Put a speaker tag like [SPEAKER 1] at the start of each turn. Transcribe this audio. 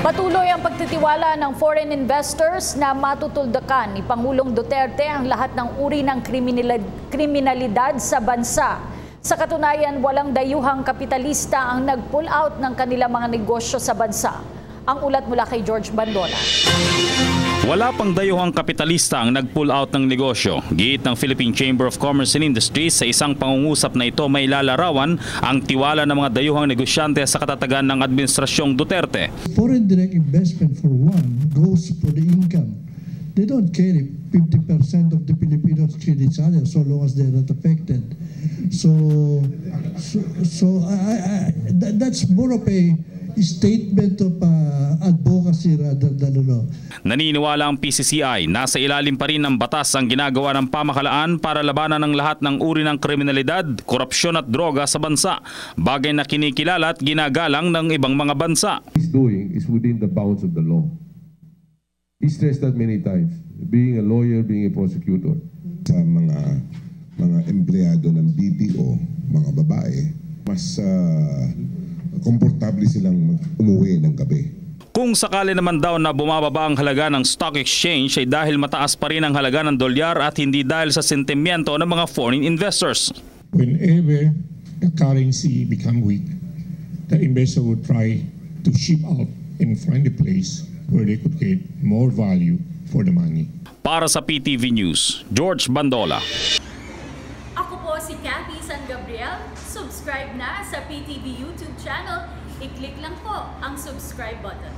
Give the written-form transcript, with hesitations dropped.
[SPEAKER 1] Patuloy ang pagtitiwala ng foreign investors na matutuldakan ni Pangulong Duterte ang lahat ng uri ng kriminalidad sa bansa. Sa katunayan, walang dayuhang kapitalista ang nag-pull out ng kanilang mga negosyo sa bansa. Ang ulat mula kay George Bandola.
[SPEAKER 2] Wala pang dayuhang kapitalista ang nag-pull out ng negosyo. Giit ng Philippine Chamber of Commerce and Industry, sa isang pangungusap na ito may lalarawan ang tiwala ng mga dayuhang negosyante sa katatagan ng Administrasyong Duterte.
[SPEAKER 3] Foreign direct investment for one goes for the income. They don't care if 50% of the Filipinos kill each other so long as they're not affected. That's more of a statement of advocacy rather than ano.
[SPEAKER 2] Naniniwala ang PCCI, nasa ilalim pa rin ng batas ang ginagawa ng pamahalaan para labanan ng lahat ng uri ng kriminalidad, korupsyon at droga sa bansa, bagay na kinikilala at ginagalang ng ibang mga bansa.
[SPEAKER 4] What he's doing is within the bounds of the law. He stressed that many times, being a lawyer, being a prosecutor.
[SPEAKER 5] Sa mga empleyado ng BPO, mga babae, mas komportable silang umuwi ng gabi.
[SPEAKER 2] Kung sakali naman daw na bumababa ang halaga ng stock exchange ay dahil mataas pa rin ang halaga ng dolyar at hindi dahil sa sentimiento ng mga foreign investors.
[SPEAKER 6] Whenever the currency become weak, the investor would try to ship out and find a place where they could get more value for the money.
[SPEAKER 2] Para sa PTV News, George Bandola.
[SPEAKER 1] Ako po si Cathy San Gabriel. Subscribe na sa PTV YouTube channel. I-click lang po ang subscribe button.